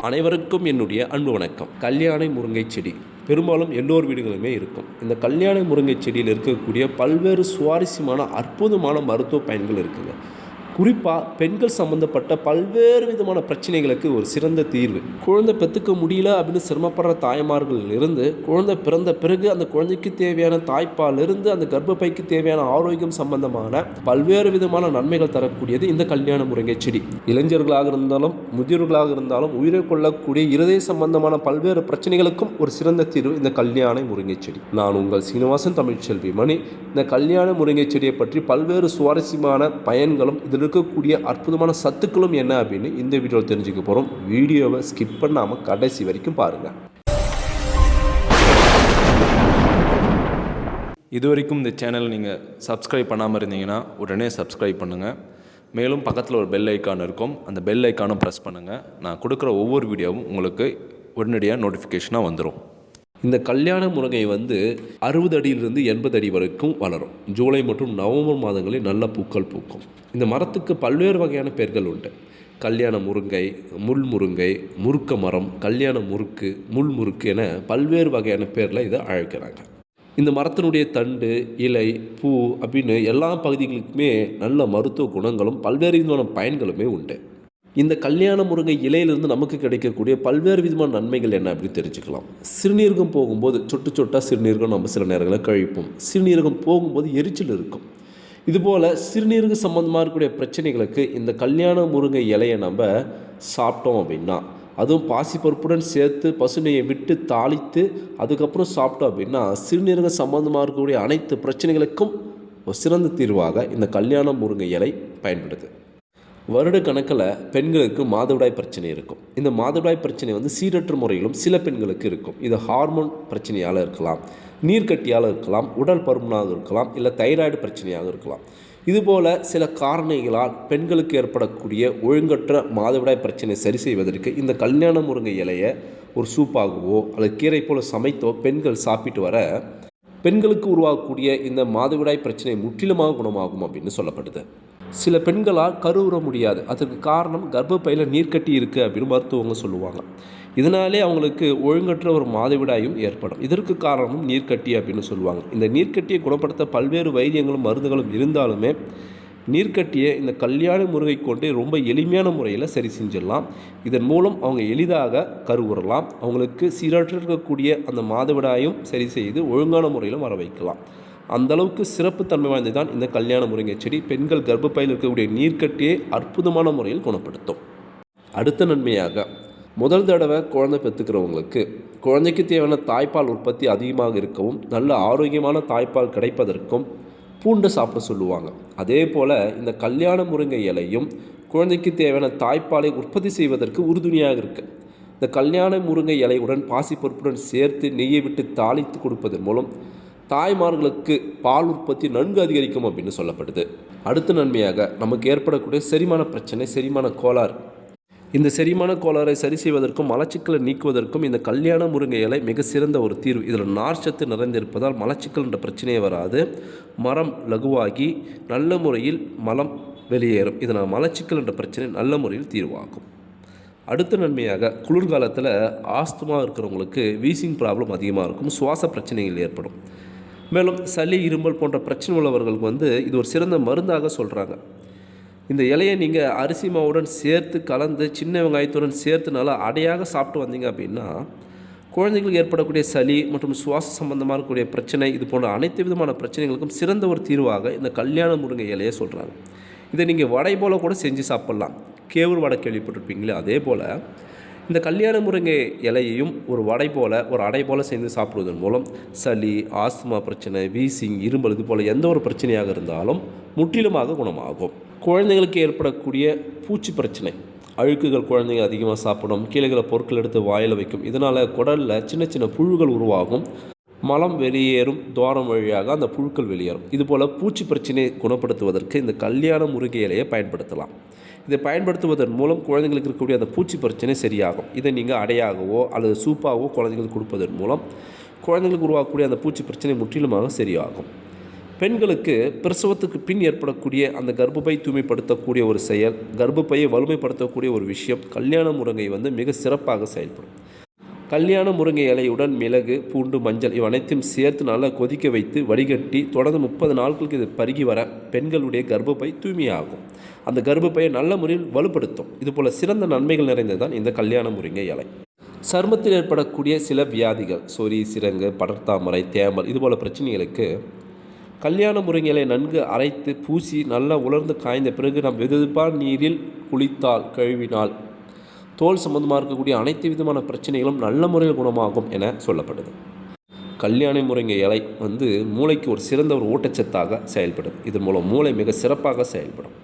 அனைவருக்கும் என்னுடைய அன்பு வணக்கம். கல்யாண முருங்கை செடி பெரும்பாலும் எல்லோர் வீடுகளுமே இருக்கும். இந்த கல்யாண முருங்கை செடியில் இருக்கக்கூடிய பல்வேறு சுவாரஸ்யமான அற்புதமான மருத்துவ பயன்கள் இருக்குங்க. குறிப்பாக பெண்கள் சம்மந்தப்பட்ட பல்வேறு விதமான பிரச்சனைகளுக்கு ஒரு சிறந்த தீர்வு. குழந்தை பெற்றுக்க முடியல அப்படின்னு சிரமப்படுற தாய்மார்கள் இருந்து, குழந்தை பிறந்த பிறகு அந்த குழந்தைக்கு தேவையான தாய்ப்பால் இருந்து அந்த கர்ப்பப்பைக்கு தேவையான ஆரோக்கியம் சம்பந்தமான பல்வேறு விதமான நன்மைகள் தரக்கூடியது இந்த கல்யாண முருங்கை செடி. இளைஞர்களாக இருந்தாலும் முதியோர்களாக இருந்தாலும் உயிரை கொள்ளக்கூடிய இருதய சம்பந்தமான பல்வேறு பிரச்சனைகளுக்கும் ஒரு சிறந்த தீர்வு இந்த கல்யாண முருங்கை செடி. நான் உங்கள் சீனிவாசன் தமிழ்ச்செல்வி மணி. இந்த கல்யாண முருங்கை செடியை பற்றி பல்வேறு சுவாரஸ்யமான பயன்களும் இதில் இருக்கக்கூடிய அற்புதமான சத்துக்களும் என்ன அப்படின்னு இந்த வீடியோவில் தெரிஞ்சுக்க போகிறோம். வீடியோவை ஸ்கிப் பண்ணாமல் கடைசி வரைக்கும் பாருங்கள். இதுவரைக்கும் இந்த சேனல் நீங்கள் சப்ஸ்கிரைப் பண்ணாமல் இருந்தீங்கன்னா உடனே சப்ஸ்கிரைப் பண்ணுங்கள். மேலும் பக்கத்தில் ஒரு பெல் ஐக்கான் இருக்கும், அந்த பெல் ஐக்கானும் ப்ரெஸ் பண்ணுங்கள். நான் கொடுக்குற ஒவ்வொரு வீடியோவும் உங்களுக்கு உடனடியாக நோட்டிஃபிகேஷனாக வந்துடும். இந்த கல்யாண முருங்கை 60 அடியிலிருந்து 80 அடி வரைக்கும் வளரும். ஜூலை மற்றும் நவம்பர் மாதங்களில் நல்ல பூக்கள் பூக்கும். இந்த மரத்துக்கு பல்வேறு வகையான பெயர்கள் உண்டு. கல்யாண முருங்கை, முள் முருங்கை, முறுக்க மரம், கல்யாண முறுக்கு, முள் முறுக்கு என பல்வேறு வகையான பேரில் இதை அழைக்கிறாங்க. இந்த மரத்தினுடைய தண்டு, இலை, பூ அப்படின்னு எல்லா பகுதிகளுக்குமே நல்ல மருத்துவ குணங்களும் பல்வேறு விதமான பயன்களுமே உண்டு. இந்த கல்யாண முருங்கை இலையிலிருந்து நமக்கு கிடைக்கக்கூடிய பல்வேறு விதமான நன்மைகள் என்ன அப்படின்னு தெரிஞ்சுக்கலாம். சிறுநீரகம் போகும்போது சொட்டாக சிறுநீரகம் நம்ம சில நேரங்களில் கழிப்போம். சிறுநீரகம் போகும்போது எரிச்சல் இருக்கும். இதுபோல் சிறுநீரக சம்பந்தமாக இருக்கக்கூடிய பிரச்சனைகளுக்கு இந்த கல்யாண முருங்கை இலையை நம்ம சாப்பிட்டோம் அப்படின்னா, அதுவும் பாசிப்பருப்புடன் சேர்த்து பசுநெய்யை விட்டு தாளித்து அதுக்கப்புறம் சாப்பிட்டோம் அப்படின்னா, சிறுநீரக சம்பந்தமாக இருக்கக்கூடிய அனைத்து பிரச்சனைகளுக்கும் ஒரு சிறந்த தீர்வாக இந்த கல்யாண முருங்கை இலை பயன்படுது. வருட கணக்கில் பெண்களுக்கு மாதவிடாய் பிரச்சனை இருக்கும். இந்த மாதவிடாய் பிரச்சனை சீரற்ற முறையிலும் சில பெண்களுக்கு இருக்கும். இது ஹார்மோன் பிரச்சனையால் இருக்கலாம், நீர்க்கட்டியால் இருக்கலாம், உடல் பருமனாக இருக்கலாம், இல்லை தைராய்டு பிரச்சனையாக இருக்கலாம். இதுபோல் சில காரணிகளால் பெண்களுக்கு ஏற்படக்கூடிய ஒழுங்கற்ற மாதவிடாய் பிரச்சனை சரி செய்வதற்கு இந்த கல்யாண முருங்கை இலையை ஒரு சூப்பாகவோ அல்லது கீரை போல் சமைத்தோ பெண்கள் சாப்பிட்டு வர பெண்களுக்கு உருவாகக்கூடிய இந்த மாதவிடாய் பிரச்சனை முற்றிலுமாக குணமாகும் அப்படின்னு சொல்லப்படுது. சில பெண்களால் கருவுற முடியாது. அதற்கு காரணம் கர்ப்பப்பையில் நீர்க்கட்டி இருக்குது அப்படின்னு மருத்துவங்க சொல்லுவாங்க. இதனாலே அவங்களுக்கு ஒழுங்கற்ற ஒரு மாதவிடாயும் ஏற்படும். இதற்கு காரணமும் நீர்க்கட்டி அப்படின்னு சொல்லுவாங்க. இந்த நீர்க்கட்டியை குணப்படுத்த பல்வேறு வைத்தியங்களும் மருந்துகளும் இருந்தாலுமே நீர்க்கட்டியை இந்த கல்யாண முருங்கை கொண்டு ரொம்ப எளிமையான முறையில் சரி செஞ்சிடலாம். இதன் மூலம் அவங்க எளிதாக கருவுறலாம். அவங்களுக்கு சீரற்ற இருக்கக்கூடிய அந்த மாதவிடாயும் சரி செய்து ஒழுங்கான முறையிலும் வர வைக்கலாம். அந்தளவுக்கு சிறப்பு தன்மை வாய்ந்ததான் இந்த கல்யாண முருங்கை செடி. பெண்கள் கர்ப்பப்பையில் இருக்கக்கூடிய நீர்க்கட்டியை அற்புதமான முறையில் குணப்படுத்தும். அடுத்த நன்மையாக, முதல் தடவை குழந்தை பெற்றுக்கிறவங்களுக்கு குழந்தைக்கு தேவையான தாய்ப்பால் உற்பத்தி அதிகமாக இருக்கவும், நல்ல ஆரோக்கியமான தாய்ப்பால் கிடைப்பதற்கும் பூண்டை சாப்பிட சொல்லுவாங்க. அதே போல் இந்த கல்யாண முருங்கை இலையும் குழந்தைக்கு தேவையான தாய்ப்பாலை உற்பத்தி செய்வதற்கு உறுதுணையாக இருக்குது. இந்த கல்யாண முருங்கை இலையுடன் பாசிப்பருப்புடன் சேர்த்து நெய்யை விட்டு தாளித்து கொடுப்பதன் மூலம் தாய்மார்களுக்கு பால் உற்பத்தி நன்கு அதிகரிக்கும் அப்படின்னு சொல்லப்படுது. அடுத்த நன்மையாக, நமக்கு ஏற்படக்கூடிய செரிமான பிரச்சனை, செரிமான கோளாறு. இந்த செரிமான கோளாறை சரி செய்வதற்கும் மலச்சிக்கலை நீக்குவதற்கும் இந்த கல்யாண முருங்கை இலை மிக சிறந்த ஒரு தீர்வு. இதில் நார்ச்சத்து நிறைந்திருப்பதால் மலச்சிக்கல் என்ற பிரச்சனையே வராது. மரம் லகுவாகி நல்ல முறையில் மலம் வெளியேறும். இதனால் மலச்சிக்கல் என்ற பிரச்சனை நல்ல முறையில் தீர்வாகும். அடுத்த நன்மையாக, குளிர்காலத்தில் ஆஸ்துமா இருக்கிறவங்களுக்கு வீசிங் ப்ராப்ளம் அதிகமாக இருக்கும், சுவாச பிரச்சனைகள் ஏற்படும். மேலும் சளி, இருமல் போன்ற பிரச்சனை உள்ளவர்களுக்கு இது ஒரு சிறந்த மருந்தாக சொல்கிறாங்க. இந்த இலையை நீங்கள் அரிசி மாவுடன் சேர்த்து கலந்து சின்ன வெங்காயத்துடன் சேர்த்து நல்லா அடையாக சாப்பிட்டு வந்தீங்க அப்படின்னா, குழந்தைகளுக்கு ஏற்படக்கூடிய சளி மற்றும் சுவாச சம்பந்தமாக இருக்கக்கூடிய பிரச்சனை, இது போன்ற அனைத்து விதமான பிரச்சனைகளுக்கும் சிறந்த ஒரு தீர்வாக இந்த கல்யாண முருங்கை இலையை சொல்கிறாங்க. இதை நீங்கள் வடை போல் கூட செஞ்சு சாப்பிட்லாம். கேவுர் வடை கேள்விப்பட்டிருப்பீங்களே, அதே போல் இந்த கல்யாண முருங்கை இலையையும் ஒரு வடை போல், ஒரு அடை போல் செஞ்சு சாப்பிடுவதன் மூலம் சளி, ஆஸ்துமா பிரச்சனை, வீசிங், இருமல் இது போல் எந்த ஒரு பிரச்சனையாக இருந்தாலும் முற்றிலுமாக குணமாகும். குழந்தைகளுக்கு ஏற்படக்கூடிய பூச்சி பிரச்சனை, அழுக்குகள் குழந்தைங்க அதிகமாக சாப்பிடும், கீழே பொருட்கள் எடுத்து வாயில் வைக்கும். இதனால் குடலில் சின்ன சின்ன புழுகள் உருவாகும். மலம் வெளியேறும் துவாரம் வழியாக அந்த புழுக்கள் வெளியேறும். இதுபோல் பூச்சி பிரச்சனையை குணப்படுத்துவதற்கு இந்த கல்யாண முருங்கை இலையை பயன்படுத்தலாம். இதை பயன்படுத்துவதன் மூலம் குழந்தைங்களுக்கு இருக்கக்கூடிய அந்த பூச்சி பிரச்சனை சரியாகும். இதை நீங்கள் அடையாகவோ அல்லது சூப்பாகவோ குழந்தைங்களுக்கு கொடுப்பதன் மூலம் குழந்தைங்களுக்கு உருவாக்கக்கூடிய அந்த பூச்சி பிரச்சனை முற்றிலுமாக சரியாகும். பெண்களுக்கு பிரசவத்துக்கு பின் ஏற்படக்கூடிய அந்த கர்ப்பப்பை தூய்மைப்படுத்தக்கூடிய ஒரு செயல், கர்ப்பப்பையை வலிமைப்படுத்தக்கூடிய ஒரு விஷயம் கல்யாண முருங்கை வந்து மிக சிறப்பாக செயல்படும். கல்யாண முருங்கை இலையுடன் மிளகு, பூண்டு, மஞ்சள் இவை அனைத்தையும் சேர்த்து நல்லா கொதிக்க வைத்து வடிகட்டி தொடர்ந்து 30 நாட்களுக்கு இது பருகி வர பெண்களுடைய கர்ப்பப்பை தூய்மையாகும். அந்த கர்ப்பப்பையை நல்ல முறையில் வலுப்படுத்தும். இதுபோல் சிறந்த நன்மைகள் நிறைந்ததுதான் இந்த கல்யாண முருங்கை இலை. சருமத்தில் ஏற்படக்கூடிய சில வியாதிகள், சொறி, சிரங்கு, படர்தாமரை, தேமல் இதுபோல் பிரச்சனைகளுக்கு கல்யாண முருங்கை இலை நன்கு அரைத்து பூசி நல்லா உலர்ந்து காய்ந்த பிறகு நாம் வெதுவெதுப்பான நீரில் குளித்தால், கழுவினால் தோல் சம்பந்தமாக இருக்கக்கூடிய அனைத்து விதமான பிரச்சனைகளும் நல்ல முறையில் குணமாகும் என சொல்லப்படுது. கல்யாண முருங்கை இலை வந்து மூளைக்கு ஒரு சிறந்த ஒரு ஊட்டச்சத்தாக செயல்படுது. இதன் மூலம் மூளை மிக சிறப்பாக செயல்படும்.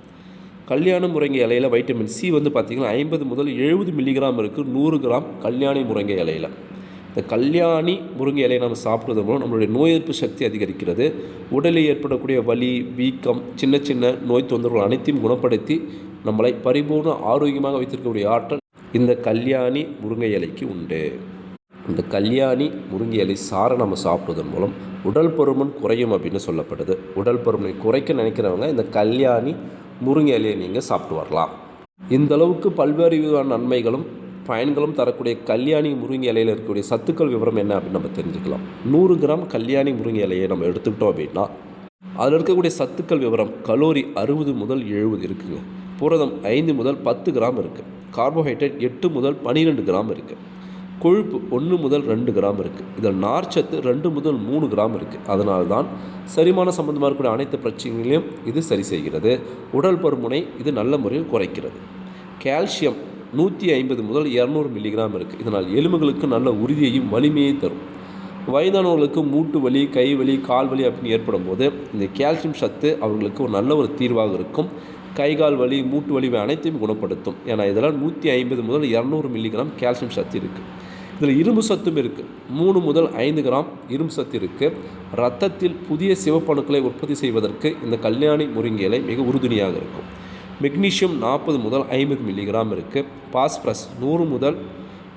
கல்யாண முருங்கை இலையில் வைட்டமின் சி வந்து பார்த்திங்கன்னா 50 முதல் 70 மில்லிகிராம் இருக்குது 100 கிராம் கல்யாணி முருங்கை இலையில். இந்த கல்யாணி முருங்கை இலையை நம்ம சாப்பிட்றது மூலம் நம்மளுடைய நோய் எதிர்ப்பு சக்தி அதிகரிக்கிறது. உடலில் ஏற்படக்கூடிய வலி, வீக்கம், சின்ன சின்ன நோய் தொந்தரவுகள் அனைத்தையும் குணப்படுத்தி நம்மளை பரிபூர்ண ஆரோக்கியமாக வைத்திருக்கக்கூடிய ஆற்றல் இந்த கல்யாணி முருங்கை இலைக்கு உண்டு. இந்த கல்யாணி முருங்கை இலை சாரை நம்ம சாப்பிட்றதன் மூலம் உடல் பருமன் குறையும் அப்படின்னு சொல்லப்படுது. உடல் பருமனை குறைக்க நினைக்கிறவங்க இந்த கல்யாணி முருங்கை இலையை நீங்கள் சாப்பிட்டு வரலாம். இந்த அளவுக்கு பல்வேறு விதமான நன்மைகளும் பயன்களும் தரக்கூடிய கல்யாணி முருங்கை இலையில் இருக்கக்கூடிய சத்துக்கள் விவரம் என்ன அப்படின்னு நம்ம தெரிஞ்சுக்கலாம். 100 கிராம் கல்யாணி முருங்கை இலையை நம்ம எடுத்துக்கிட்டோம் அப்படின்னா அதில் இருக்கக்கூடிய சத்துக்கள் விவரம் கலோரி 60 முதல் 70 இருக்குங்க. புரதம் 5 முதல் 10 கிராம் இருக்குது. கார்போஹைட்ரேட் 8 முதல் 12 கிராம் இருக்குது. கொழுப்பு 1 முதல் 2 கிராம் இருக்குது. இதில் நார்ச்சத்து 2 முதல் 3 கிராம் இருக்குது. அதனால தான் செரிமான சம்பந்தமாக இருக்கக்கூடிய அனைத்து பிரச்சனைகளையும் இது சரி செய்கிறது. உடல் பருமனை இது நல்ல முறையில் குறைக்கிறது. கால்சியம் 150 முதல் 200 மில்லிகிராம் இருக்குது. இதனால் எலும்புகளுக்கு நல்ல உறுதியையும் வலிமையை தரும். வயதானவர்களுக்கு மூட்டு வலி, கை வலி, கால் வலி அப்படின்னு ஏற்படும் போது இந்த கால்சியம் சத்து அவர்களுக்கு ஒரு நல்ல ஒரு தீர்வாக இருக்கும். கை கால் வலி, மூட்டு வலி அனைத்தையும் குணப்படுத்தும். ஏன்னா இதெல்லாம் 150 முதல் 200 மில்லிகிராம் கால்சியம் சத்து இருக்குது. இதில் இரும்பு சத்தும் இருக்குது. 3 முதல் 5 கிராம் இரும்பு சத்து இருக்குது. இரத்தத்தில் புதிய சிவப்பணுக்களை உற்பத்தி செய்வதற்கு இந்த கல்யாணி முருங்கை இலை மிக உறுதுணையாக இருக்கும். மெக்னீஷியம் 40 முதல் 50 மில்லிகிராம் இருக்குது. பாஸ்பரஸ் 100 முதல்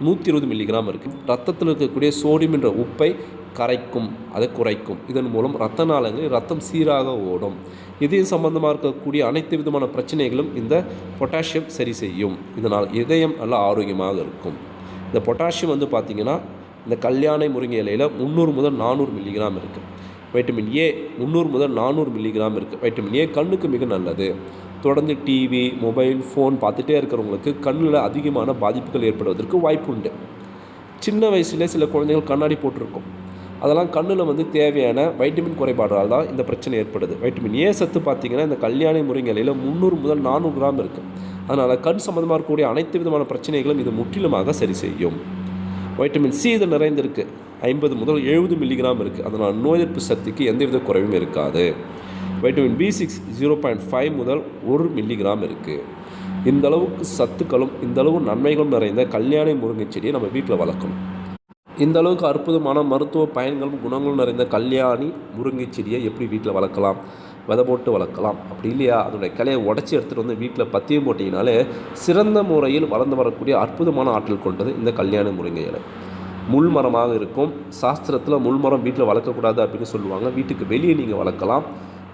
120 மில்லிகிராம் இருக்குது. ரத்தத்தில் இருக்கக்கூடிய சோடியம் என்ற உப்பை கரைக்கும், அதை குறைக்கும். இதன் மூலம் இரத்த நாளங்களில் ரத்தம் சீராக ஓடும். இதயம் சம்பந்தமாக இருக்கக்கூடிய அனைத்து விதமான பிரச்சனைகளும் இந்த பொட்டாசியம் சரி செய்யும். இதனால் இதயம் நல்ல ஆரோக்கியமாக இருக்கும். இந்த பொட்டாசியம் வந்து பார்த்திங்கன்னா இந்த கல்யாணி முருங்கை இலையில் 300 முதல் 400 மில்லிகிராம் இருக்குது. வைட்டமின் ஏ 300 முதல் 400 மில்லிகிராம் இருக்குது. வைட்டமின் ஏ கண்ணுக்கு மிக நல்லது. தொடர்ந்து டிவி, மொபைல், ஃபோன் பார்த்துட்டே இருக்கிறவங்களுக்கு கண்ணில் அதிகமான பாதிப்புகள் ஏற்படுவதற்கு வாய்ப்பு உண்டு. சின்ன வயசுலேயே சில குழந்தைகள் கண்ணாடி போட்டிருக்கும். அதெல்லாம் கண்ணில் வந்து தேவையான வைட்டமின் குறைபாடால் தான் இந்த பிரச்சனை ஏற்படுது. வைட்டமின் ஏ சத்து பார்த்திங்கன்னா இந்த கல்யாணி முருங்கை இலையில் 300 முதல் 400 கிராம் இருக்குது. அதனால் கண் சம்மந்தமாக இருக்கக்கூடிய அனைத்து விதமான பிரச்சனைகளும் இது முற்றிலுமாக சரி செய்யும். வைட்டமின் சி இது நிறைந்திருக்கு. 50 முதல் 70 மில்லிகிராம் இருக்குது. அதனால் நோய் எதிர்ப்பு சக்திக்கு எந்தவித குறைவும் இருக்காது. வைட்டமின் B6 0.5 முதல் 1 மில்லிகிராம் இருக்குது. இந்த அளவுக்கு சத்துக்களும் இந்த அளவு நன்மைகளும் நிறைந்த கல்யாணி முருங்கை செடியை நம்ம வீட்டில் வளர்க்கணும். இந்த அளவுக்கு அற்புதமான மருத்துவ பயன்களும் குணங்களும் நிறைந்த கல்யாணி முருங்கை செடியை எப்படி வீட்டில் வளர்க்கலாம்? விதை போட்டு வளர்க்கலாம். அப்படி இல்லையா அதனுடைய கிளையை உடச்சி எடுத்துகிட்டு வந்து வீட்டில் பத்தியம் போட்டிங்கனாலே சிறந்த முறையில் வளர்ந்து வரக்கூடிய அற்புதமான ஆற்றல் கொண்டது இந்த கல்யாணி முருங்கை இலை. முள் மரமாக இருக்கும். சாஸ்திரத்தில் முள் மரம் வீட்டில் வளர்க்கக்கூடாது அப்படின்னு சொல்லுவாங்க. வீட்டுக்கு வெளியே நீங்கள் வளர்க்கலாம்.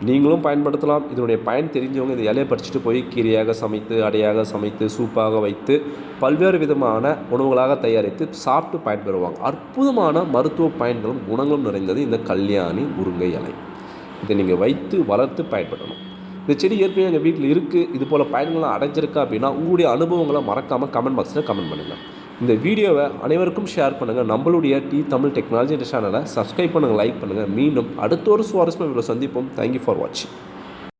நீங்களும் பயன்படுத்தலாம். இதனுடைய பயன் தெரிஞ்சவங்க இந்த இலையை பறிச்சுட்டு போய் கீரையாக சமைத்து, அடையாக சமைத்து, சூப்பாக வைத்து பல்வேறு விதமான உணவுகளாக தயாரித்து சாப்பிட்டு பயன்பெறுவாங்க. அற்புதமான மருத்துவ பயன்களும் குணங்களும் நிறைந்தது இந்த கல்யாணி முருங்கை இலை. இதை நீங்கள் வைத்து வளர்த்து பயன்படணும். இந்த செடி ஏற்கனவே எங்கள் வீட்டில் இருக்குது. இது போல் பயன்கள்லாம் அடைஞ்சிருக்கா அப்படின்னா உங்களுடைய அனுபவங்களை மறக்காமல் கமெண்ட் பாக்ஸில் கமெண்ட் பண்ணுங்கள். இந்த வீடியோவை அனைவருக்கும் ஷேர் பண்ணுங்கள். நம்மளுடைய தமிழ் டெக்னாலஜி சேனலை சப்ஸ்கிரைப் பண்ணுங்கள், லைக் பண்ணுங்கள். மீண்டும் அடுத்த ஒரு சுவாரஸ்யமான வீடியோ சந்திப்போம். தேங்க்யூ ஃபார் வாட்சிங்.